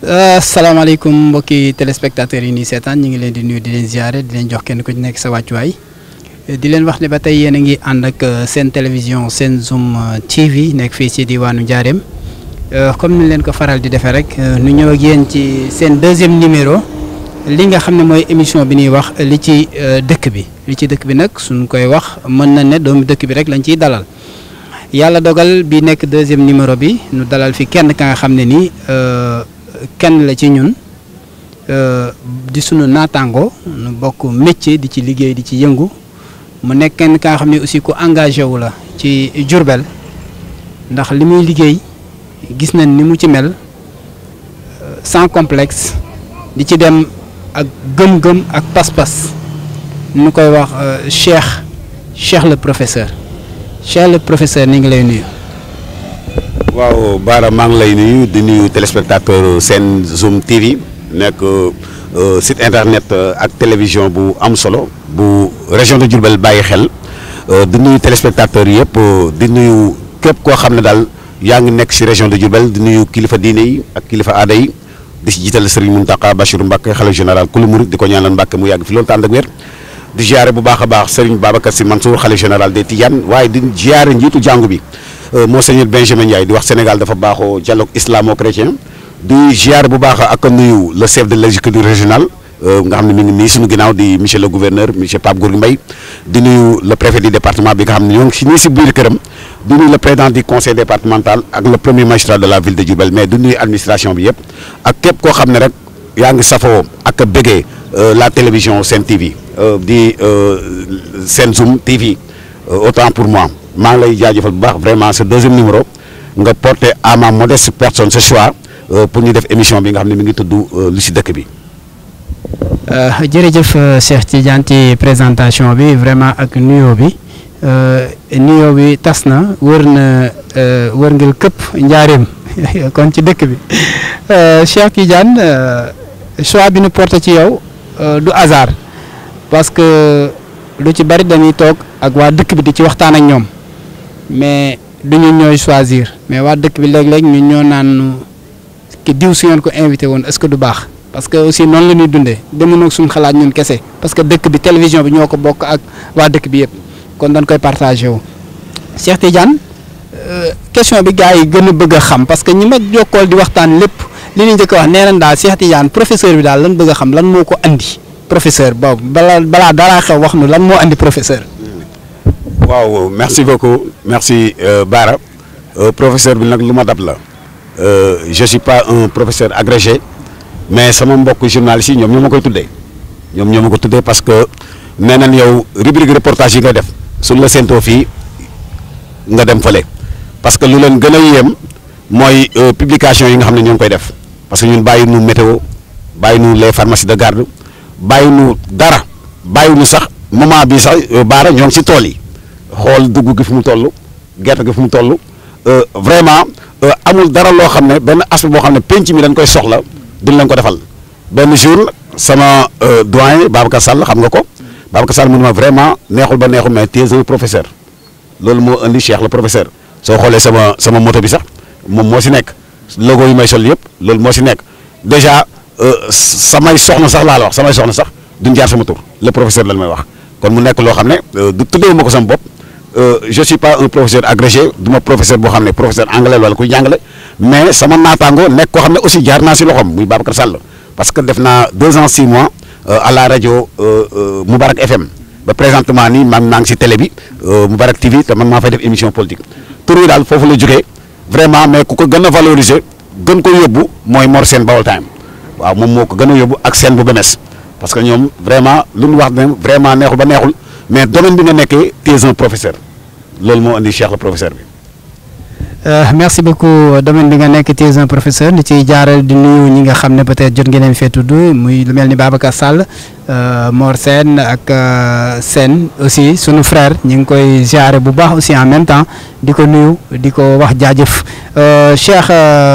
asalaamaaleykum mbokki téléspectateurs yi nii seetaan ñu ngi leen di nuyu di leen ziare di leen jox kenn ku ci nekk sa wàccuwaay di leen wax ne ba tey yéen a ngi ànd ak seen télévision seen Zoom TV nekk fii ci diwaanu Njaareem comme ni leen ko faral di defee rek nu ñëw ak yéen ci seen deuxième numéro li nga xam ne mooy émission bi ñuy wax li ci dëkk bi nag suñ koy wax mën na ne doomu dëkk bi rek lañ ciy dalal yàlla dogal bi nekk deuxième numéro bi nu dalal fi kenn ka nga xam ne nii kenn la ci ñun di sunu naataango nu bokk métier di ci liggéey di ci yëngu mu nekk kenn ka nga xam ne aussi ku engagé wu la ci Diourbel ndax li muy liggéey gis nañ ni mu ci mel sans complexe di ci dem ak gëm-gëm ak pas-pas nu koy wax Cheikh le professeur ni ngi lay nuyu. waaw Bara maa ngi lay nuyu di nuyu téléspectateur seen Zoom TV nekk site internet ak télévision bu am solo bu région de Diourbel bàyyi xel di nuyu téléspectateur yëpp di nuyu képp koo xam ne daal yaa ngi nekk si région de Diourbel di nuyu kilifa diine yi ak kilifa aada yi di si jiital Serigne Mountakha Bachirou Mbacké xalifa général kulu murid di ko ñaanal Mbacké mu yàgg fi loolu tànd ak wér di ziare bu baax a baax Serigne Babacar Sy Mansour xalifa général des Tidianes waaye di ziare njiitu jàngu bi Monseigneur Benjamin Ndiaye di wax Sénégal dafa baaxoo dialogue islamo-chrétien di ziare bu baax ak nuyu le chef de l'exécutif régional nga xam ne mi ngi nii suñu ginnaaw di monsieur le gouverneur monsieur Pape Gorgui Mbaye di nuyu le préfet du département bi nga xam ne ñoo ngi si nii si biir këram di nuyu le président du conseil départemental ak le premier magistrat de la ville de Diourbel mais di nuyu administration bi yëpp ak képp koo xam ne rek yaa ngi safoo ak bëggee la télévision Sen TV di Sen Zoom TV autant pour moi maa ngi lay jaajëfal bu baax vraiment ce deuxième numéro nga porté à ma modeste personne ce soir pour ñu def émission bi nga xam ne mi ngi tudd lu si dëkk bi. jërëjëf Cheikh Tidiane ci présentation bi vraiment ak nuyoo bi tas na wërngël këpp njaareem kon ci dëkk bi Cheikh Tidiane choix bi nu porté ci yow du hasard parce que lu ci bari dañuy toog ak waa dëkk bi di ci waxtaan ak ñoom mais du ñu ñooy choisir mais waa dëkk bi léeg-léeg ñu ñoo naan ki diw si ngeen ko invité woon est-ce que du baax. parce que aussi noonu la ñuy dundee demoon ak suñu xalaat ñun kese parce que dëkk bi télévision bi ñoo ko bokk ak waa dëkk bi yëpp kon dañ koy partagé wu. Cheikh Tidiane question bi gars yi gën a bëgg a xam parce que ñi ma jokkool di waxtaan lépp li ñu njëkk a wax nee nañ daal Cheikh Tidiane professeur bi daal lan bëgg a xam lan moo ko andi professeur boobu balaa daraa xew wax nu lan moo andi professeur. waaw merci beaucoup merci Bara professeur bi nag lu ma dab la je suis pas un professeur agrégé. mais sama mbokk journaliste yi ñoom ñoo ma koy tuddee ñoom ñoo ma ko tuddee parce que nee nañ yow rubrique reportage yi ngay def suñ la séentoo fii nga dem fële parce que lu leen gën a yéem mooy publication yi nga xam ne ñoo ngi koy def parce que ñun bàyyi nu météo bàyyi nu les pharmacies de garde bàyyi nu dara bàyyi nu sax moment bi sax Bara ñoo ngi si tool yi xool dugg gi fu mu toll gerte gi fu mu toll vraiment amul dara loo xam ne benn aspect boo xam ne penc mi dañ koy soxla. duñ leen ko defal benn jour sama doyen Babacar Sall xam nga ko Babacar Sall mu ne ma vraiment neexul ba neexul mais tu es un professeur loolu moo indi Cheikh le professeur soo xoolee sama moto bi sax moom moo si nekk logo yi may sol yëpp loolu moo si nekk déjà samay soxna sax laa la wax samay soxna sax duñ jaar sama tur le professeur lan may wax kon mu nekk loo xam ne du tuddee ma ko sama bopp je suis pas un professeur agrégé du ma professeur boo xam ne professeur anglais wala kuy jàngale mais sama naataango nekk koo xam ne aussi jaar naa si loxoom muy Babacar Sall parce que def naa 2 ans 6 mois à la rajo Moubarak FM ba présentement nii maa ngi si télé bi Moubarak TV te man maa fay def émission politique tur yi daal foofu la jógee vraiment mais ku ko gën a valoriser gën ko yóbbu mooy Mor Sène Baol Time waaw moom moo ko gën a yóbbu ak seen bu bemes parce que ñoom vraiment lu ñu wax ne vraiment neexul ba neexul mais domaine bi nga nekkee tu es un professeur loolu moo indi Cheikh le professeur bi. merci beaucoup domaine bi nga nekk tu es un professeur di ciy jaaral di nuyu ñi nga xam ne peut-être jot ngeen leen fee tudd muy lu mel ni Babacar Sall Mor Sène ak Sène aussi sunu frère ñu ngi koy ziare bu baax aussi en même temps di ko nuyu di ko wax jaajëf Cheikh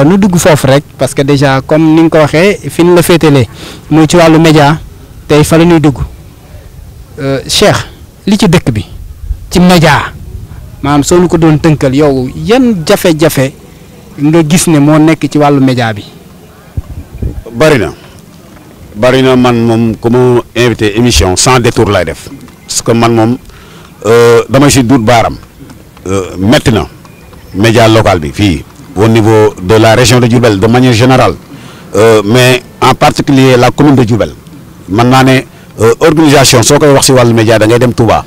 nu dugg foofu rek parce que déjà comme ni nga ko waxee fi ñu la féetalee muy ci wàllu média tey fa la ñuy dugg Cheikh li ci dëkk bi ci média maanaam soo ñu ko doon tënkal yow yan jafe-jafe nga gis ne moo nekk ci wàllu média bi. bari na man moom ku ma invité émission sans détour lay def parce que man moom dama si duut baaram métti na média local bi fii au niveau de la région de Diourbel de manière générale mais en particulier la commune de Diourbel man naa ne organisation soo koy wax si wàllu média da ngay dem Touba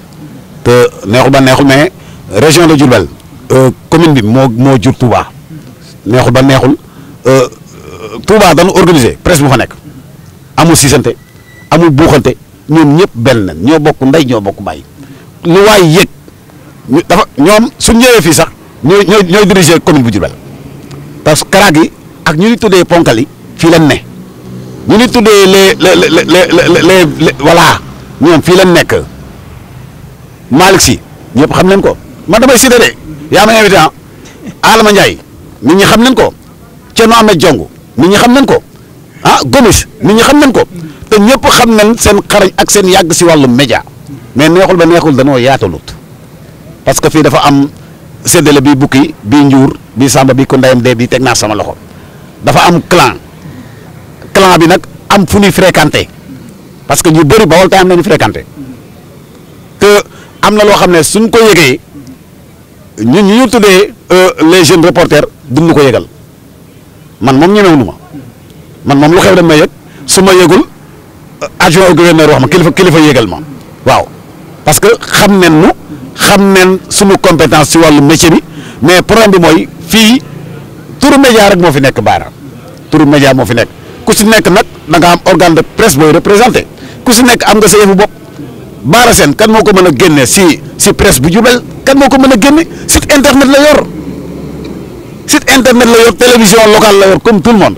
te neexul ba neexul mais région de Diourbel commune bi moo jur Touba neexul ba neexul Touba dañu organiser presse bu fa nekk amul sisante amul buuxante ñoom ñëpp benn nañ ñoo bokk ndey ñoo bokk bàyyi lu waay yëg dafa ñoom suñ ñëwee fii sax ñooy diriger commune bu Diourbel parce que karaag yi ak ñu ni tuddee ponkal yi fii lañ ne ñu ni tuddee les voilà ñoom fii lañ nekk Malick Sy ñëpp xam nañ ko man damay cité de yaa ma invité ah Adama Ndiaye nit ñi xam nañ ko Thierno Ahmed Diong nit ñi xam nañ ko Gomis nit ñi xam nañ ko te ñëpp xam nañ seen xarañ ak seen yàgg si wàllu média mais neexul ba neexul danoo yaatalut parce que fii dafa am séddale bi bukki bi njuur bi samba bi ko ndeyam dee bi teg naa sama loxo dafa am clan bi nag am fu ñuy fréquenté parce que ñu bëri Baol Times nañu fréquenté te am na loo xam ne suñ ko yëgee ñun ñu tuddee les jeunes reporters duñ ko yëgal man moom ñemewuñu ma man moom lu xew dañ may yëg su ma yëgul adjoint au gouverneur wax ma kilifa yëgal ma waaw parce que xam nañ suñu compétence ci wàllu métier bi mais problème bi mooy fii turu média rek moo fi nekk baara turu média moo fi nekk ku si nekk nag da nga am organe de presse booy représenté ku si nekk am nga sa yëfu bopp Bara Sène kan moo ko mën a génne si presse bu Diourbel kan moo ko mën a génne site internet la yor télévision locale la yor comme tout le monde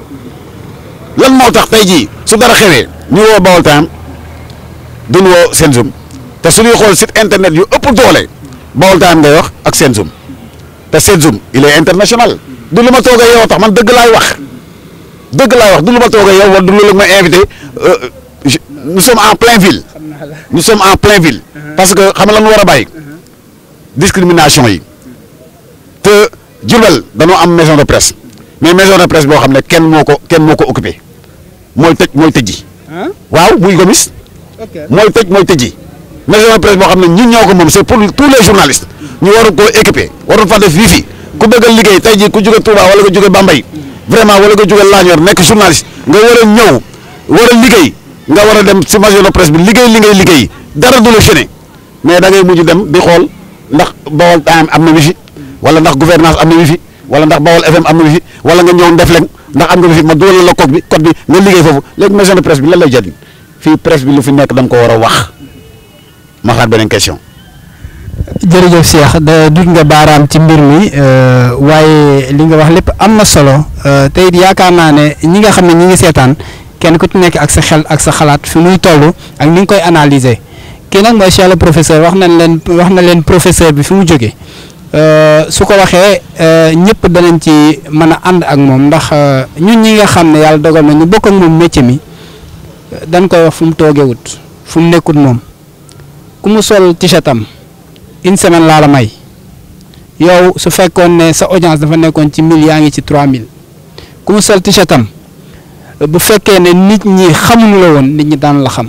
lan moo tax tey jii su dara xewee ñu woo Baol Times duñ woo Senzoom te su ñuy xool site internet yu ëpp doole Baol Times ngay wax ak Senzoom te Senzoom il est international du lu ma toogee yow tax man dëgg laay wax du lu ma toogee yow wala du lu ma invité nous sommes en plein ville parce que xam nga lan war a bàyyi discrimination yi te Diourbel dañoo am maison de presse mais maison de presse boo xam ne kenn moo ko occupé mooy tëjji waaw muy Gomis mooy tëjji maison de presse boo xam ne ñun ñoo ko moom c'est pour tous les journalistes ñu waru koo équipé waru fa def wifi ku bëgg a liggéey tey jii ku jóge Touba wala nga jóge Bambey vraiment wala nga jóge Laañor nekk journaliste nga war a ñëw war a liggéey nga war a dem si maison de presse bi liggéey li ngay liggéey dara du la gêné mais da ngay mujj dem di xool ndax Baol Times am na wifi wala ndax gouvernance am na wifi wala ndax Baol FM am na wifi wala nga ñëw Ndefleng ndax am nga wifi ma dugal la code bi nga liggéey foofu léegi maison de presse bi lan lay jëriñ fii presse bi lu fi nekk da nga ko war a wax ma xaar beneen question. jërëjëf Cheikh dut nga baaraam ci mbir mi waaye li nga wax lépp am na solo tey yaakaar naa ne ñi nga xam ne ñi ngi seetaan kenn ku ci nekk ak sa xel ak sa xalaat fi muy toll ak ni nga koy analyser kii nag mooy Cheikh le professeur wax na leen professeur bi fi mu jógee su ko waxee ñëpp danañ ci mën a ànd ak moom ndax ñun ñi nga xam ne yàlla dogal na ñu bokk ak moom métier mi dañ koy wax fu mu toogewut fu mu nekkut moom ku mu sol t-shirtam une semaine laa la may yow su fekkoon ne sa audience dafa nekkoon ci 1000 yaa ngi ci 3000 ku mu sol t-shirtam bu fekkee ne nit ñi xamuñu la woon nit ñi daan la xam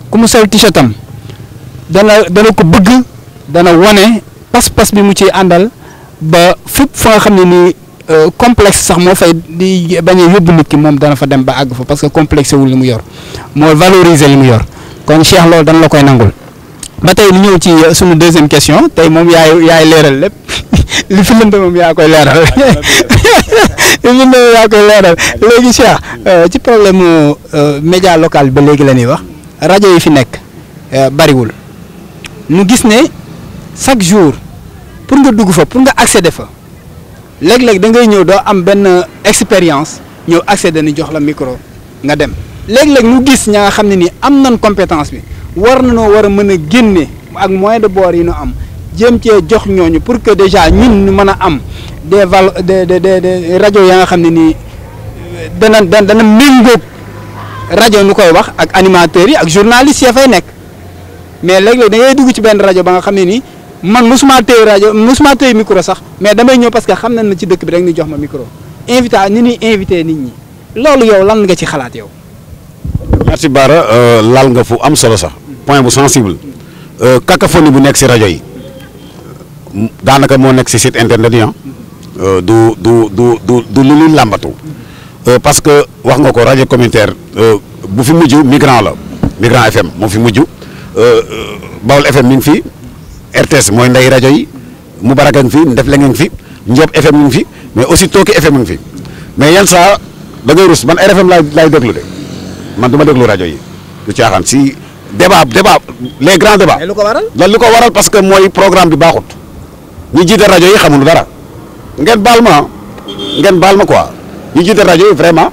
ku mu sol t-shirtam dana ko bëgg dana wane pas-pas bi mu ciy àndal ba fépp fa nga xam ne nii complexe sax moo fay di bañ a yóbbu nit ki moom dana fa dem ba àgg fa parce que complexe wul li mu yor moo valoriser li mu yor kon Cheikh loolu dana la koy nangul. ba tey ñu ñëw ci suñu deuxième question tey moom yaay leeral lépp li fi lënd moom yaa koy leeral léegi Cheikh ci problème mu média local ba léegi la ñuy wax rajo yi fi nekk bariwul ñu gis ne chaque jour pour nga dugg fa pour nga accéder fa léeg-léeg da ngay ñëw doo am benn expérience ñëw accéder ni jox la micro nga dem léeg-léeg ñu gis ña nga xam ne nii am nañ compétence bi. war na noo war a mën a génne ak moyen de bord yi ñu am jéem cee jox ñooñu pour que déjà ñun ñu mën a am des rajo ya nga xam ne nii dana méngóog rajo nu koy wax ak animateurs yi ak journalistes ya fay nekk mais léeg-léeg da ngay dugg ci benn rajo ba nga xam ne nii man mosuma téye micro sax mais damay ñëw parce que xam nañ na ci dëkk bi rek ni jox ma micro ni ñuy invité nit ñi loolu yow lan nga ci xalaat yow. merci Bara laal nga fu am solo sax point bu sensible cacophonie bu nekk si rajo yi daanaka moo nekk si site internet yi du lu ñuy làmbatu parce que wax nga ko rajo communautaire bu fi mujj Migrant la Migrant FM moo fi mujj Bawol FM mi ngi fi RTS mooy ndey rajo yi Moubarak a ngi fi Ndefleng a ngi fi Ndiob FM mi ngi fi mais aussi Tooki FM mi ngi fi mais yenn saa da ngay rus man RFM laay déglu de man du ma déglu rajo yi du caaxaan si débat les grands débats. lu ko waral loolu li ko waral parce que mooy programme bi baaxut ñi jiite rajo yi xamul dara ngeen baal ma quoi ñi jiite rajo yi vraiment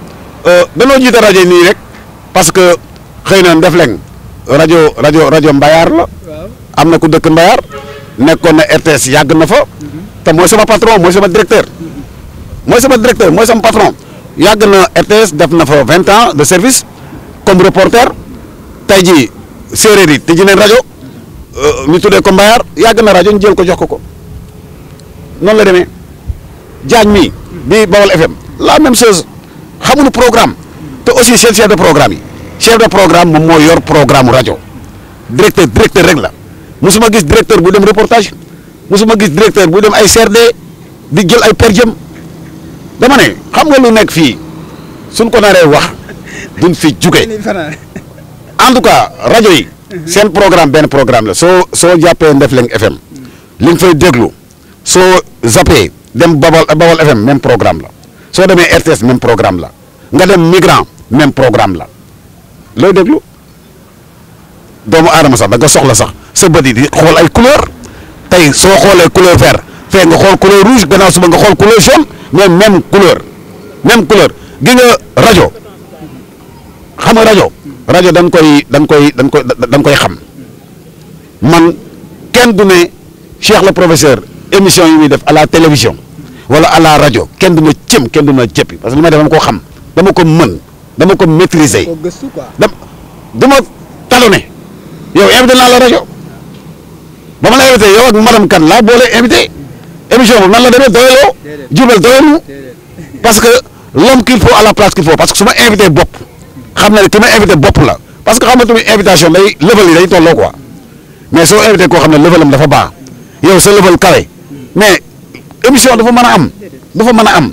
danoo jiite rajo yi nii rek parce que xëy na Ndefleng rajo Mbayar la. am na ku dëkk Mbayar nekkoon na RTS yàgg na fa te mooy sama patron mooy sama directeur mooy sama patron yàgg na RTS def na fa 20 ans de service comme reporter tey jii séeréer yi tëj neen rajo ñu tuddee ko Mbayar yàgg na rajo ñu jël ko jox ko noonu la demee Diagne mi bi Bawol FM la même chose xamuñu programme te aussi seen chef de programme moom moo yor programme rajo directeur rek la. musuma gis directeur bu dem reportage musuma gis directeur bu dem ay CRD di jël ay per jëm dama ne xam nga lu nekk fii suñ ko naree wax duñ fi juge en tout cas rajo yi seen programme benn programme la soo jàppee Ndefleng FM li nga fay déglu soo zappee dem Bawol FM même programme la soo demee RTS même programme la nga dem Migrant même programme la looy déglu doomu aadama sax da nga soxla sax sa bët yi di xool ay couleur tey soo xoolee couleur vert fee nga xool couleur rouge gannaaw suba nga xool couleur jaune mais même couleur gi nga rajo xam nga rajo dañ koy xam man kenn du ne Cheikh le professeur émission yi muy def à la télévision wala à la rajo kenn du ma cëm kenn du ma jëppi parce que li may def dama ko xam dama ko mën dama ko maîtriser du ma talonné yow invité naa la rajo ba ma la invité yow ak madame Kane laa boole invité émission boobu nan la demee doyaloo jubal doyalu parce que l'homme qu'il faut à la place qu'il faut parce que su ma invité bopp xam na ne ki ma invité bopp la parce que xam nga tamit invitation day level yi day tolloo quoi mais soo invité koo xam ne levelam dafa baax yow sa level kawe mais émission dafa mën a am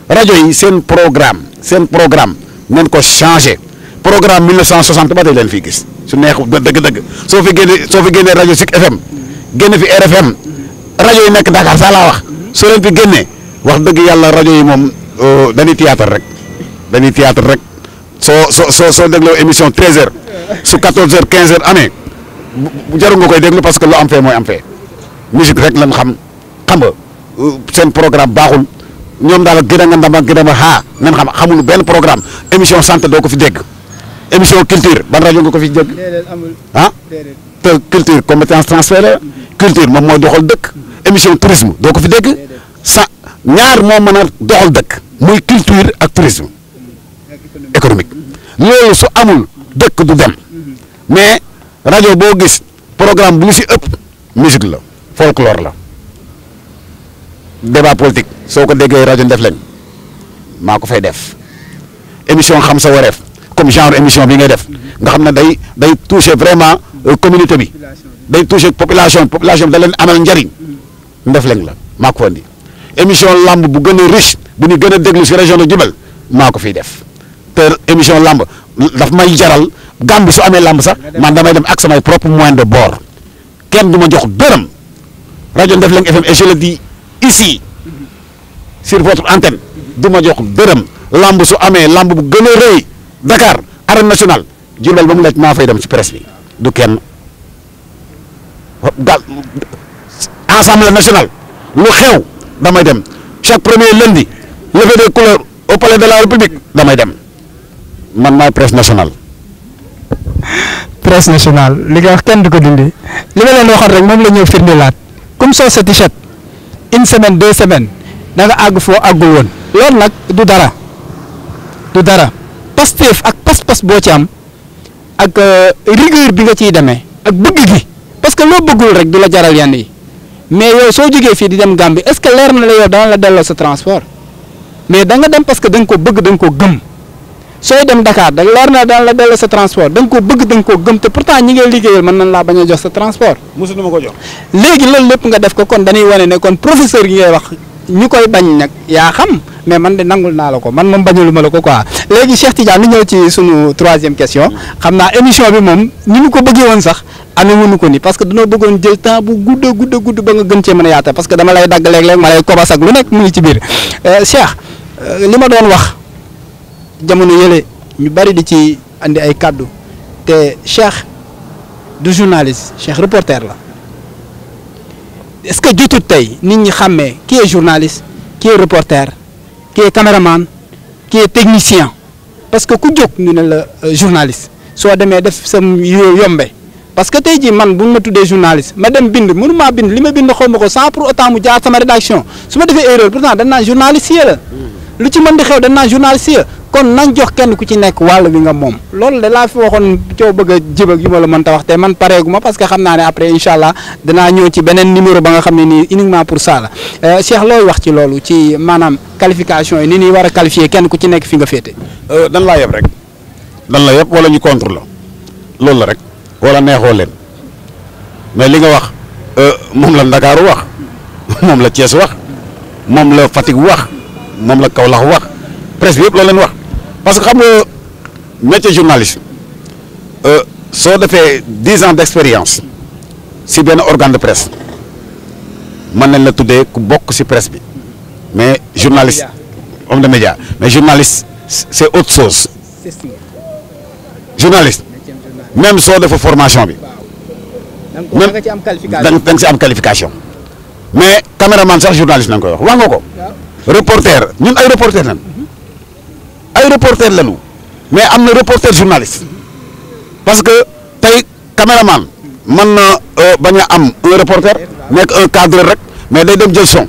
rajo yi seen programme nañ ko changé programme 1960 ba tey leen fii gis su neexu dëgg-dëgg soo fi génnee rajo Zik FM génne fi RFM rajo yi nekk Dakar saa laa wax soo leen fi génnee wax dëgg yàlla rajo yi moom dañuy théâtre rek soo dégloo émission 13h su 14h 15h amee bu jarul nga koy déglu parce que lu am fee mooy am fee musique rek lan xam nga seen programme baaxul ñoom daal gën a nga ndam ak gën a ma nan xamul benn programme émission santé doo ko fi dégg. émission culture ban rajo nga ko fi dégg te culture compétence transférée culture moom mooy doxal dëkk émission tourisme doo ko fi dégg ñaar moo mën a doxal dëkk muy culture ak tourisme économique loolu su amul dëkk du dem mais rajo boo gis programme bu ñu si ëpp musique la folklore la débat politique soo ko déggee rajo Ndefleng maa ko fay def émission xam sa wareef comme genre émission bi ngay def nga xam ne day toucher vraiment communauté bi day toucher population bi da leen amal njariñ Ndefleng la maa ko fa andi émission lamb bu gën a riche bu ñu gën a déglu si région de Diourbel maa ko fiy def te émission lamb daf may jaral Gambie su amee lamb sax man damay dem ak samay propre moyen de bord kenn du ma jox dërëm rajo Ndefleng FM et je le dis ici sur votre antenne du ma jox dërëm lamb su amee lamb bu gën a rëy Dakar arène nationale Diourbel ba mu nekk maa fay dem ci presse bi du kenn assemblée nationale lu xew damay dem chaque premier lundi levée des couleurs au palais de la République damay dem man maay presse nationale. presse nationale li nga wax kenn du ko dindi li ma leen waxoon rek moom la ñëw firndeelaat comme soo sa t-shirt une semaine 2 semaines da nga àgg foo àggul woon loolu nag du dara Pastef ak pas-pas boo ci am ak rigueur bi nga ciy demee ak bëgg gi parce que loo bëggul rek du la jaral yenn yi mais yow soo jógee fii di dem Gambie est-ce que leer na la yow dana la delloo sa transport mais da nga dem parce que da nga ko bëgg da nga ko gëm sooy dem Dakar da leer na daan la delloo sa transport da nga koo bëgg da nga koo gëm te pourtant ñi ngay liggéeyal mën nañ laa bañ a jox sa transport. mosu ma ko jox. léegi loolu lépp nga def ko kon dañuy wane ne kon professeur yi ngay wax ñu koy bañ nag yaa xam mais man de nangul naa la ko man moom bañalu ma la ko quoi léegi Cheikh Tidiane ñu ñëw ci sunu 3e question xam naa émission bi moom ni ñu ko bëggee woon sax amee wuñu ko ni parce que dañoo bëggoon jël temps bu gudd ba nga gën cee mën a yaata parce que dama lay dagg léeg-léeg ma lay kobas ak lu nekk mu ngi ci biir Cheikh li ma doon wax jamono yële ñu bari di ci andi ay kàddu te Cheikh du journaliste Cheikh reporter la est-ce que jotut tey nit ñi xàmmee qui est journaliste qui est reporter qui est caméraman qui est technicien parce que ku jóg ñu ne la journaliste soo demee def sa yombe parce que tey jii man bu ma tuddee journaliste ma dem bind mënu maa bind li ma bind xaw ma ko sans pour autant mu jaar sama rédaction su ma defee erreur pourtant dañ naan journaliste yi la lu ci mën di xew dañ naan journaliste yi kon nañ jox kenn ku ci nekk wàll bi nga moom loolu de laa fi waxoon coow bëgg a jib ak yu ma la mënta wax te man pareegu ma parce que xam naa ne après incha allah danaa ñëw ci beneen numéro ba nga xam ne nii uniquement pour ça la Cheikh looy wax ci loolu ci maanaam qualification yi ni ñuy war a qualifier kenn ku ci nekk fi nga féete. dan laa yeb rek dan la yeb wala ñu contre la loolu la rek wala neexoo leen mais li nga wax moom la Ndakaaru wax moom la Thiès wax moom la Fatick wax moom la Kaolack wax presse bi yëpp loolu leen wax parce que xam nga métier journaliste soo defee 10 ans d'expérience si benn organe de presse mën nañ la tuddee ku bokk si presse bi mais journaliste homme de média mais journaliste c'est autre chose journaliste même soo defee formation bi même da nga si am qualification mais caméraman sax journaliste nañ koy wax nga ko reporter ñun ay reporter lañ ay reporter lañu mais am na reporter journaliste parce que tey caméraman mën na bañ a am un reporter nekk un cadreur rek mais day dem jël son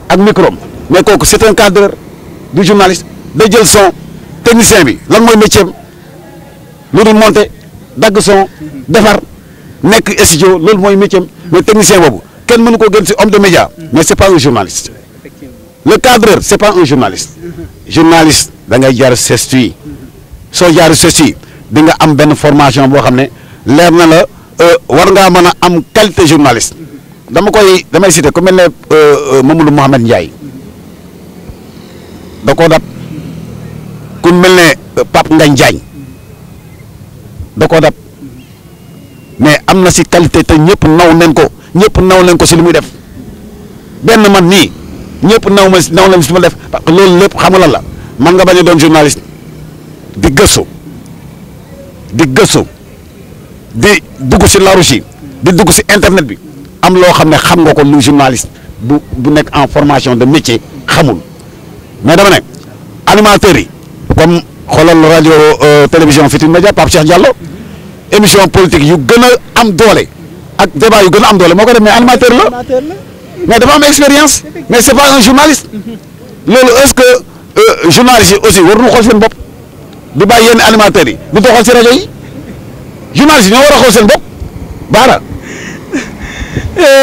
ak micro mais kooku c'est un cadreur du journaliste day jël son technicien bi lan mooy métier lu dul monter dagg son defar nekk studio loolu mooy métier mais technicien boobu kenn mënu ko gën ci homme de média mais c'est pas un journaliste le cadreur c'est pas un journaliste journaliste da ngay jaar CESTI soo jaar CESTI di nga am benn formation boo xam ne leer na la war ngaa mën a am qualité journaliste damay citer ku mel ne Mamadou Mouhamed Ndiaye da koo dab ku mel ne Pape Ngagne Diagne da koo dab mais am na si qualité te ñëpp naw nañ ko si li muy def benn man nii ñëpp naw nañ si ma def parce que loolu lépp xam nga lan la man nga bañ a doon journaliste di gëstu di dugg si larouche yi di dugg si internet bi am loo xam ne xam nga ko lu journaliste bu nekk en formation de métier xamul mais dama ne animateurs yi comme xoolal rajo télévision Futurs Médias Pape Cheikh Diallo émission politique yu gën a am doole ak débat yu gën a am doole moo ko def mais animateur la mais dafa am expérience mais c'est pas un journaliste loolu est-ce que journalistes yi aussi war nañu xool seen bopp di bàyyi yenn animateurs yi di doxal si rajo yi journalistes yi ñoo war a xool seen bopp baara.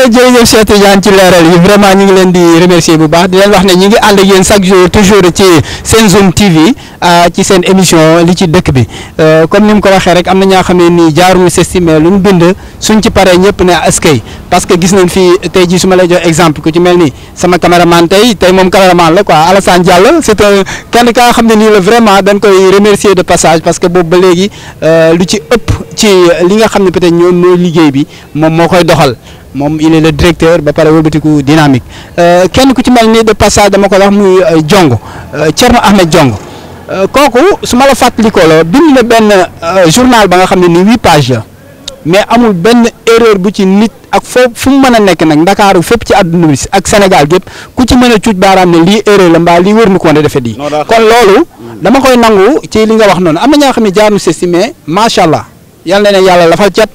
jërëjëf Cheikh Tidiane ci leeral yi vraiment ñu ngi leen di remercier bu baax di leen wax ne ñu ngi ànd ak yéen chaque jour toujours ci Senzoom TV ci seen émission li ci dëkk bi comme ni mu ko waxee rek am na ñoo xam ne nii jaaruñu CESTI mais lu ñu bind suñ ci paree ñëpp ne askay parce que gis nañ fii tey jii su ma lay jox exemple ku ci mel ni sama caméraman tey moom caméraman la quoi Alassane Diallo c'est un kenn ka nga xam ne nii la vraiment dañ koy remercier de passage parce que boobu ba léegi lu ci ëpp ci li nga xam ne peut-être ñoom mooy liggéey bi moom moo koy doxal. moom il est le directeur ba pare wëlbatiku dynamique kenn ku ci mel ni de passage dama ko wax muy Jong Thierno Ahmed Jong kooku su ma la fàttalikoo la bind na benn journal ba nga xam ne ni 8 pages la mais amul benn erreur bu ci nit ak foofu fu mu mën a nekk nag Ndakaaru fépp ci àdduna bi ak Sénégal gépp ku ci mën a cuuj baaraam ne lii erreur la mbaa lii wër na ko woon defee di kon loolu dama koy nangu ci li nga wax noonu am na ñoo xam ne jaar nu CESTI mais macha allah yal na ne yàlla lafal cat.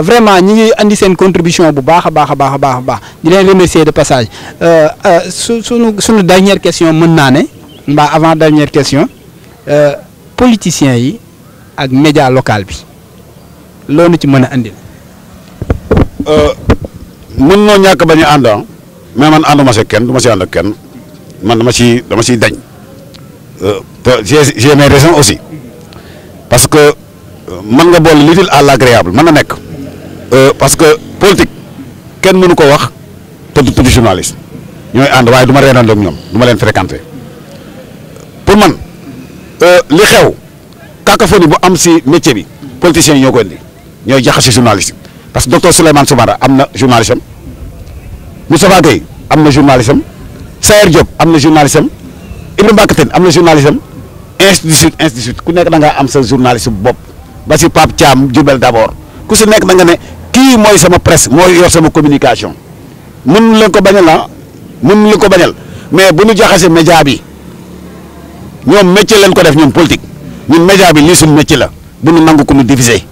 Vraiment ñi ngi andi seen contribution bu baax a baax di leen remercier de passage suñu dernière question mën naa ne mbaa avant dernière question politiciens yi ak média local bi loolu ci mën a andil. mën noo ñàkk bañ a ànd mais man ànduma si kenn du ma si ànd ak kenn man dama siy dañ j'ai mes raisons aussi parce que mën nga boole l'utile à l'agréable mën na nekk parce que politique kenn mënu ko wax te du tudd journaliste ñooy ànd waaye du ma reenandoo ak ñoom du ma leen fréquenter pour man li xew cacophonie bu am si métier bi politiciens yi ñoo ko indi ñooy jaxase journaliste parce que docteur Souleymane Soumaré am na journaliste am Moustapha Gueye am na journaliste am Sayer Diop am na journaliste am Ibrahima Bakatine am na journaliste am ainsi de suite ku nekk da ngaa am sa journaliste bu bopp ba si Pape Thiam Diourbel d'abord ku si nekk da nga ne kii mooy sama presse mooy yor sama communication mën leen ko bañal ah mën leen ko bañal mais bu ñu jaxase média bi ñoom métier leen ko def ñoom politique ñun média bi lii suñu métier la bu ñu nangu ko ñu diviser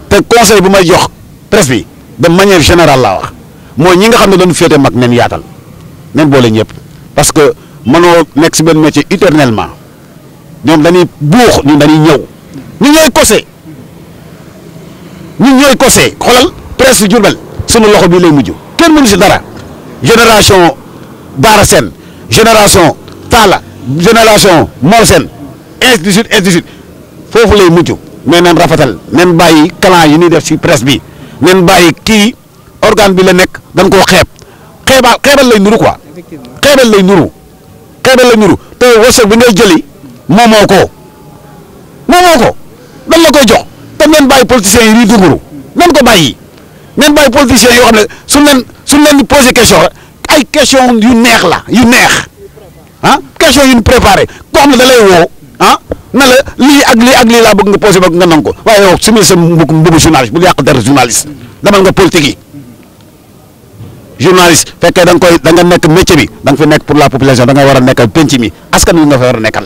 te conseil bu may jox presse bi de manière générale laa wax mooy ñi nga xam ne dañu féete mag nen yaatal nen boole ñëpp parce que mënoo nekk si benn métier éternellement ñoom dañuy buux ñun dañuy ñëw ñun ñooy kose xoolal presse Diourbel sunu loxo bii lay mujj kenn mënu si dara génération Baara Sène génération Talla génération Mor Sène ainsi de suite foofu lay mujj mais nen rafetal nen bàyyi clan yi ñuy def si presse bi nen bàyyi kii organe bi la nekk dañ koo xeebal lay nuru quoi xeebal lay nuru te wërsëg bi ngay jëli moomoo ko dañ la koy jox te nen bàyyi politiciens yi ñuy dunguru nen ko bàyyi nen bàyyi politiciens yoo xam ne suñ leen di poser question ay question yu neex question yu ñu préparé koo xam ne da lay woo na la lii ak lii laa bëgg nga posé ba nga nangu ko waaye yow su ma sa mbubu journaliste bu yàq dara journaliste demal nga politique yi journaliste fekkee da nga nekk métier bi da nga fi nekk pour la population da nga war a nekkal penc mi askan wi nga fa war a nekkal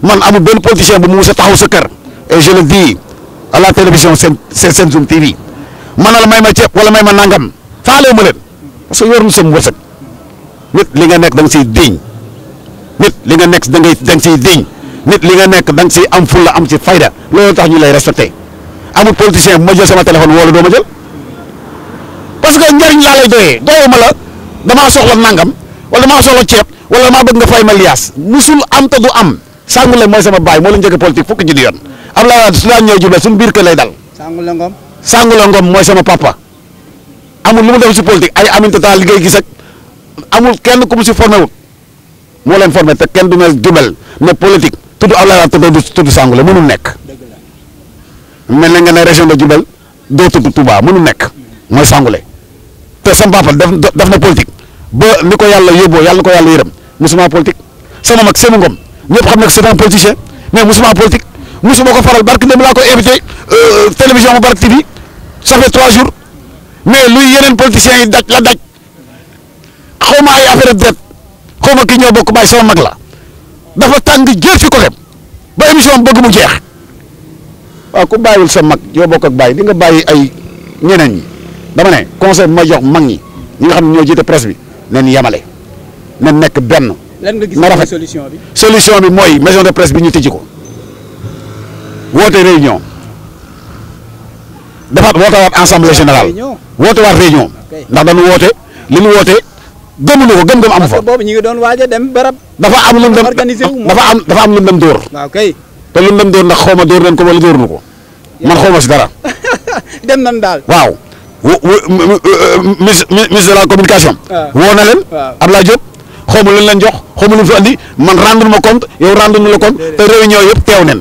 man amul benn politicien bu mu mus a taxaw sa kër et je le dis à la télévision Senzoom TV man la may ma ceeb wala may ma nangam faalewu ma leen parce que yor na sam wërsëg nit li nga nekk da nga siy diñ nit li nga nekk da nga siy diñ nit li nga nekk da nga siy am fulla am ci fayda loolu tax ñu lay respecté amul politicien bu ma jël sama téléphone wala doo ma jël parce que njariñ laa lay doyee ma la damaa soxla nangam wala damaa soxla ceeb wala damaa bëgg nga fay ma liyaas musul am te du am Sangoulé mooy sama baay moo la njëkk politique fukki ji di yoon Abdoulaye Wade su daan ñëw Diourbel suñu biir kër lay dal. Sangoulé Ngom mooy sama papa amul lu mu def si politique ay Aminata Tall liggéey gis ak amul kenn ku mu si formé wut moo leen formé te kenn du ne Diourbel ne politique tudd Abdoulaye Wade te tudd Sangoulé mënul nekk mel na nga ne région de Diourbel doo tudd Touba mënul nekk mooy Sangoulé te sama papa def na politique ba ni ko yàlla yóbboo yàlla na ko yàlla yërëm musuma politique sama mag Sémou Ngom ñëpp xam ne que c'est un politicien mais musuma politique musuma ko faral barke dem laa ko invité télévision bu Barke TV ça fait 3 jours mais luy yeneen politiciens yi daj xaw ma ay affaire de xaw ma kii ñoo bokk bàyyi sama mag la dafa tàng jër fi ko dem ba émission bëgg mu jeex waaw ku bàyyiwul sa mag yoo bokk ak bàyyi di nga bàyyi ay ñeneen ñi dama ne conseil bi ma jox mag ñi nga xam ne ñoo jiite presse bi nañ yemale nañ nekk benn. lan nga gis na rafet solution bi mooy maison de presse bi ñu tijji ko woote réunion dafa woote waat assemblée générale woote waat réunion ndax dañu woote li ñu woote gëmuñu ko gëm-gëm amu fa. boobu ñu ngi doon waaj a dem barab. dafa am lu dem dafa am lu dem dóor. waaw kay te lu dem dóor ndax xaw ma dóor nañ ko wala dóoruñu ko man xaw ma si dara. dem nañ daal waaw. ministre de la communication. woo na leen. Abdoulaye Diop xaw ma lu leen jox xaw ma lu fi andi man rendre ma compte yow rendre ma la compte te réunion yëpp teew nen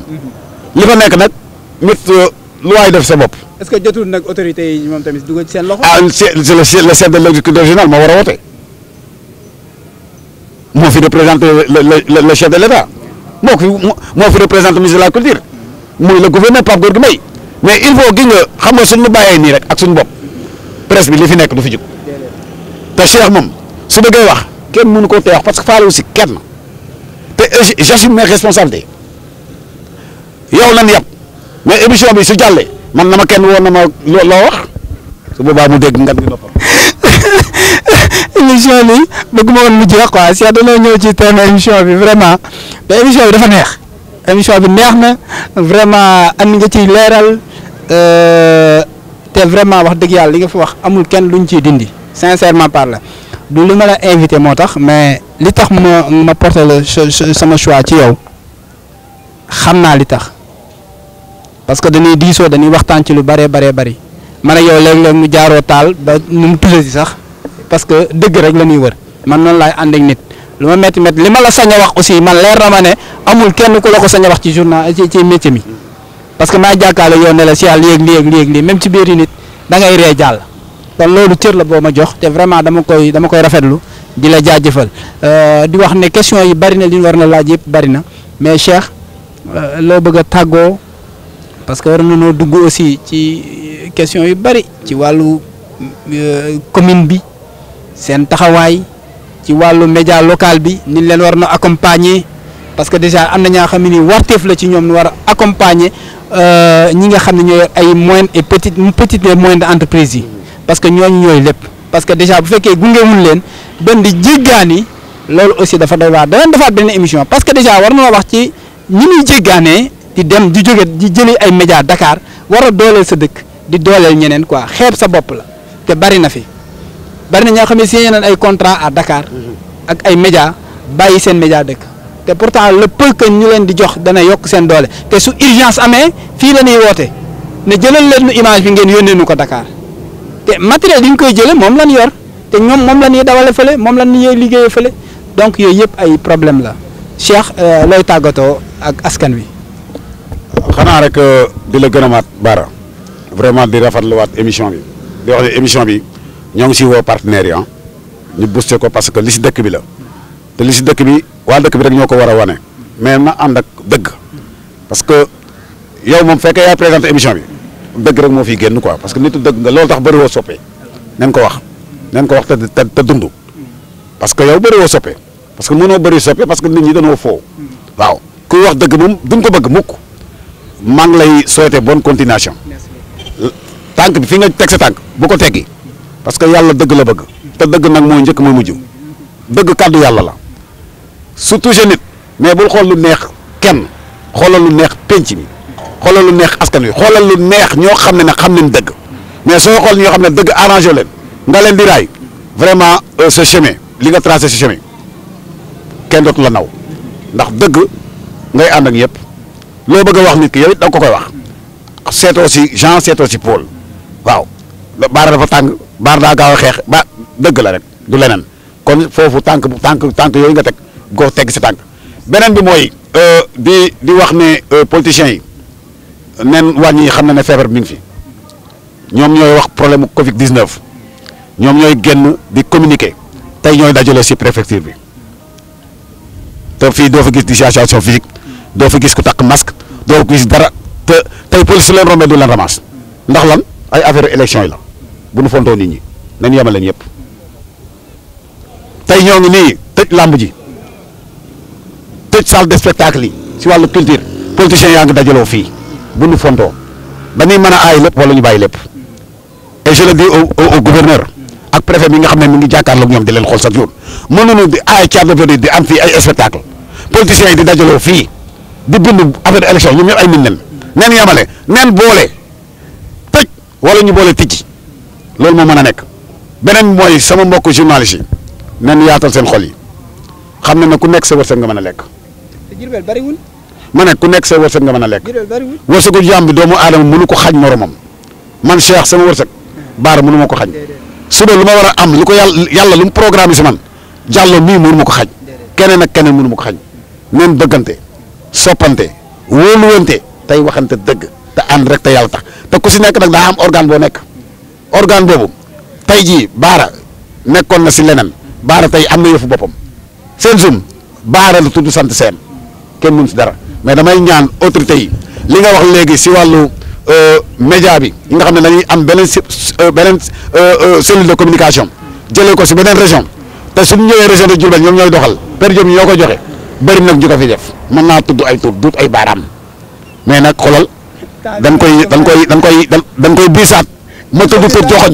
li fa nekk nag nit lu waay def sa bopp. est-ce que jotul nag autorités yi moom tamit dugal ci seen loxo. c'est le chef de l'exécutif régional moo war a woote moo fi représenté le chef de l'État moo fi représenté ministre de la culture muy le gouverneur Pape Gorgui Mbaye mais il faut gi nga xam nga suñu bàyyee nii rek ak suñu bopp presse bi li fi nekk du fi jóg te Cheikh moom su bëggee wax kenn mënu ko tee wax parce que faale aussi kenn te j'assume mes responsabilités yow lan yàpp mais émission bi su jàllee man na ma kenn woon na ma loo wax su boobaa mu dégg ngat ngi noppam. émission bi bëgguma woon mu jeex quoi si dañoo ñëw ci thème émission bi vraiment te émission bi dafa neex émission bi neex na vraiment andi nga ciy leeral te vraiment wax dëgg yàlla li nga fi wax amul kenn luñ ciy dindi sincèrement parle du li ma la invité moo tax mais li tax ma porté la sama choix ci yow xam naa li tax parce que dañuy diisoo dañuy waxtaan ci lu bëree bëri man ak yow léeg-léeg mu jaaroo taal ba nu mu tuddee si sax parce que dëgg rek la ñuy wër man noonu laay ànd ak nit lu ma métti li ma la sañ a wax aussi man leer na ma ne amul kenn ku la ko sañ a wax ci journal ci métier mi parce que maa jàkkaarloo yow ne la si yàlla léegi même ci biir nit da ngay ree jàll kon loolu cër la boo ma jox te vraiment dama koy rafetlu di la jaajëfal di wax ne question yi bari na li ñu war na laaj yëpp bari na mais Cheikh loo bëgg a tàggoo parce que war nañoo dugg aussi ci question yu bari ci wàllu commune bi seen taxawaay ci wàllu média local bi ni leen war na accompagner parce que déjà am na ñaa xam ne ni warteef la ci ñoom ñu war a accompagner ñi nga xam ne ñooy ay moyennes et petites et moyennes entreprises yi parce que ñooñu ñooy lépp parce que déjà bu fekkee gungewul leen doon di jéggaani loolu aussi dafa doy waar danañ defaat benn émission parce que déjà war na wax ci ñi muy jéggaanee di dem di jóge di jëli ay média Dakar war a dooleel sa dëkk di dooleel ñeneen quoi xeeb sa bopp la te bari na fi bari na ñoo xam ne signé nañ ay contrat à Dakar ak ay média bàyyi seen média dëkk te pourtant le peu que ñu leen di jox dana yokk seen doole te su urgence amee fii la ñuy woote ne jëlal leen nu image bi ngeen yónnee nu ko Dakar te matériel yi ñu koy jëlee moom lañ yor te ñoom moom la ñuy dawale fële moom la ñuy liggéeyee fële donc yooyu yëpp ay problème la Cheikh looy tàggatoo ak askan wi. xanaa rek di la gërëmaat Bara vraiment di rafetluwaat émission bi di wax ne émission bi ñoo ngi si woo partenaires yi ñu booster ko parce que li si dëkk bi la te li si dëkk bi waa dëkk bi rek ñoo ko war a wane mais na ànd ak dëgg parce que yow moom fekkee yaay présenté émission bi dëgg rek moo fiy génn quoi parce que nitu dëgg nga loolu tax bëriwoo soppe nañ ko wax te dund parce que yow bëriwoo soppe parce que mënoo bëri soppe parce que nit ñi dañoo foo waaw kuy wax dëgg moom duñ ko bëgg mukk maa ngi lay souhaiter bonne continuation tànk bi fi nga teg sa tànk bu ko teggi parce que yàlla dëgg la bëgg te dëgg nag mooy njëkk mooy mujj dëgg kàddu yàlla la su touché nit mais bul xool lu neex kenn xoolal lu neex penc mi xoolal lu neex askan wi xoolal lu neex ñoo xam ne xam nañ dëgg mais soo xool ñoo xam ne dëgg arrangé leen nga leen di raay vraiment ce chemin li nga tracé ce chemin kenn dootu la naw ndax dëgg ngay ànd ak yëpp loo bëgg a wax nit ki yow it da nga ko koy wax seetoo si Jean seetoo si Paul waaw Bara dafa tàng Bara daa gaaw a xeex ba dëgg la rek du leneen kon foofu tànk yooyu nga teg goo teg si tànk beneen bi mooy di wax ne politiciens yi nen wàññi xam na ne feebar bi mi ngi fi ñoom ñooy wax problème Covid 19 ñoom ñooy génn di communiquer tey ñooy dajale si préfecture bi te fii doo fa gis distanciation physique doo fa gis ku takk masque doo fa gis dara te tey police su leen rombee du leen ramasse ndax lan ay affaire élection yi la bu nu fontoo nit ñi nañu yemal leen yëpp tey ñoo ngi nii tëj làmb ji tëj salle de spectacle yi si wàllu culture politiciens yaa ngi dajaloo fii bu nu fontoo dañuy mën a aay lépp wala ñu bàyyi lépp et je le dis au gouverneur ak préfet bi nga xam ne mi ngi jàkkaarloog ñoom di leen xool chaque jour mënuñu di aay Thierno Bodi di am fii ay spectacle politiciens yi di dajaloo fii di bind affaire élection ñoom ñëpp ay nit neen yamale neen boole tëj wala ñu boole tijji loolu moo mën a nekk beneen mooy sama mbokk journaliste yi neen yaatal seen xol yi xam ne ku nekk sa wërsëg nga mën a lekk. Jurbel bariwul. ma ne ku nekk sa wërsëg nga mën a lekk. wërsëgu jàmm bi doomu aadama mënu ko xañ moromam man Cheikh sama wërsëg Bara mënu ma ko xañ suba lu ma war a am lu ko yàlla lu mu programme si man jàllo mii mënu ma ko xañ keneen ak keneen mënu ma ko xañ neen bëggante soppante wóoluwante tey waxante dëgg te ànd rek te yàlla tax te ku si nekk nag daa am organe boo nekk organe boobu tey jii Bara nekkoon na si leneen Bara tey am na yëfu boppam seen zoom Bara la tudd sant seen kenn mënu si dara mais damay ñaan autorité yi li nga wax léegi si wàllu média bi yi nga xam ne dañuy am beneen cellule de communication jëlee ko si beneen région te suñu ñëwee région de Diourbel ñoom ñooy doxal per diem ñoo ko joxe bëri nag ñu ko fi def mën naa tudd ay tur duut ay baaraam mais nag xoolal dañ koy biisaat ma tudd tur joxoñ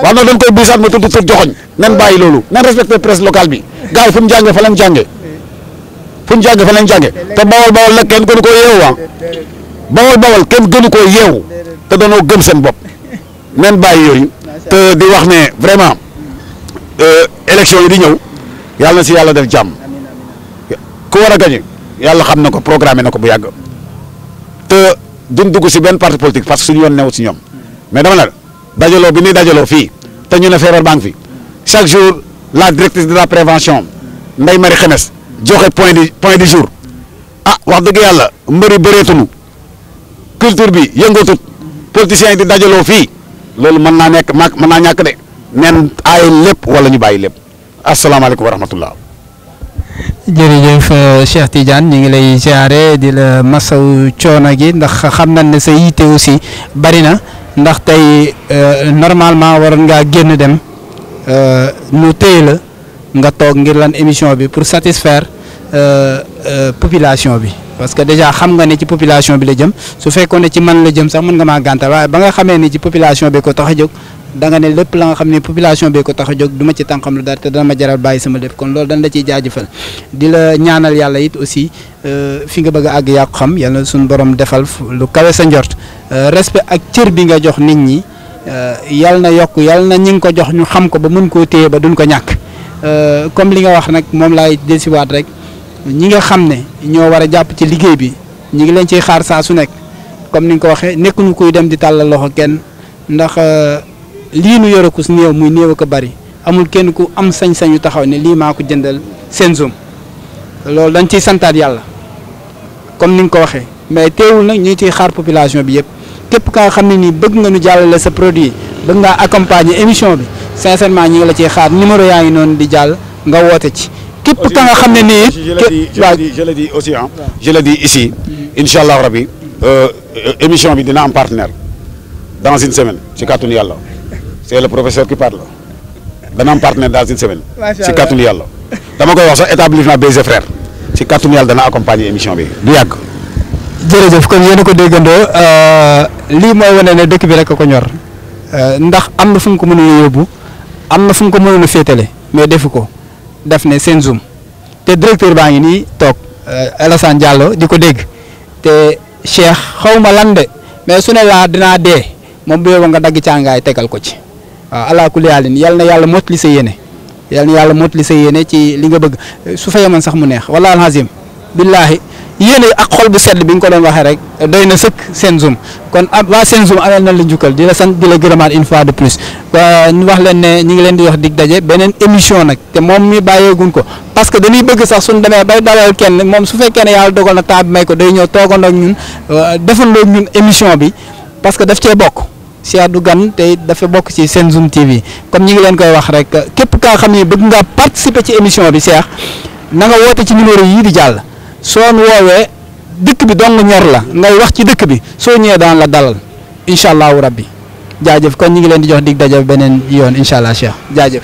waaw non dañ koy biisaat ma tudd tur joxoñ nen bàyyi loolu nen respecté presse locale bi gars yi fu ñu jàngee fa lañ jàngee te bawol nag kenn gënu koo yeewu bawol kenn gënu koo yeewu te danoo gëm seen bopp nen bàyyi yooyu te di wax ne vraiment élection yi di ñëw yàlla na si yàlla def jàmm ku war a gañe yàlla xam na ko programmé na ko bu yàgg te duñ dugg si benn parti politique parce que suñu yoon newut si ñoom mais dama ne dajaloo bi ñuy dajaloo fii te ñu ne feebar baa ngi fi chaque jour la directrice de la prévention Ndeye Marie Xemes joxe point du jour ah wax dëgg yàlla mbëri bëreetunu culture bi yëngatut politiciens yi di dajaloo fii loolu mën naa nekk mën naa ñàkk de neen aaye lépp wala ñu bàyyi lépp asalaamaaleykum wa rahmatullah. jërëjëf Cheikh Tidiane ñu ngi lay ziare di la masaw coono gi ndax xam nañ ne sa yitte aussi bari na ndax tey normalement waroon ngaa génn dem ñu téye la nga toog ngir lan émission bi pour satisfaire population bi parce que déjà xam nga ne ci population bi la jëm su fekkoon ne ci man la jëm sax mën nga maa gàntal waaye ba nga xamee ne ci population bi ko tax a jóg da nga ne lépp la nga xam ne population bi ko tax a jóg du ma ci tànqam lu dara te dana ma jaral bàyyi sama lépp kon loolu dañ la ciy jaajëfal di la ñaanal yàlla it aussi fi nga bëgg a àgg yaa ko xam yàlla na suñu borom defal lu kawe sa njort respect ak cër bi nga jox nit ñi yàlla na yokk yàlla na ñi nga ko jox ñu xam ko ba mën koo téye ba duñ ko ñàkk comme li nga wax nag moom laay desiwaat rek ñi nga xam ne ñoo war a jàpp ci liggéey bi ñi ngi leen ciy xaar saa su nekk comme ni nga ko waxee nekkuñu kuy dem di tàllal loxo kenn ndax lii nu yore ko su néew muy néew ko bari amul kenn ku am sañ-sañu taxaw ne lii maa ko jëndal Senzoom loolu dañ ciy santaat yàlla comme ni nga ko waxee mais teewul nag ñu ngi ciy xaar population bi yëpp képp ka nga xam ne nii bëgg nga nu jàllale sa produit bëgg ngaa accompagner émission bi sincèrement ñi ngi la ciy xaar numéro yaa ngi noonu di jàll nga woote ci. képp ka nga xam ne nii je le dis aussi ah. je le dis ici incha allah rabi émission bi dina am partenaire dans une semaine ci kàttanu yàlla c'est le professeur qui parle dana am partenaire dans une semaine. ci kàttanu yàlla dama koy wax sax établissement Bese Frères ci kàttanu yàlla dana accompagner émission bi du yàgg. jërëjëf kon yéen a ko déggandoo lii mooy wane ne dëkk bi rek a ko ñor ndax am na fu mu ko mënoon a yóbbu am na fu mu ko mënoon a féetale mais defu ko. def ne Senzoom te directeur baa ngi nii toog Alassane Diallo di ko dégg te Cheikh xaw ma lan de mais su ne laa dinaa dee moom bu yóbbu nga dagg càngaay tegal ko ci waaw allah kulli yàllin yal na yàlla motali sa yéene yal na yàlla motali sa yéene ci li nga bëgg su fa yemoon sax mu neex wala alhazim billaahi yéene ak xol bu sedd bi nga ko doon waxee rek doy na sëkk Senzoom kon waa Senzoom amel na la njukkal di la sant di la gërëmaat une fois de plus ñu wax leen ne ñu ngi leen di wax dig daje beneen émission nag te moom mi bàyyeeguñ ko parce que dañuy bëgg sax suñ demee bay dalal kenn moom su fekkee ne yàlla dogal na temps bi may ko day ñëw toogandoo ak ñun defandoo ak ñun émission bi parce que daf cee bokk Cheikh du gan te dafa bokk ci Senzoom TV comme ñi ngi leen koy wax rek képp kaa xam ne bëgg ngaa participer ci émission bi Cheikh na nga woote ci numéro yii di jàll soo woowee dëkk bi dong ñor la ngay wax ci dëkk bi soo ñëwee daan la dalal incha allahu rabbi jaajëf kon ñu ngi leen di jox dig daje beneen yoon incha allah Cheikh jaajëf.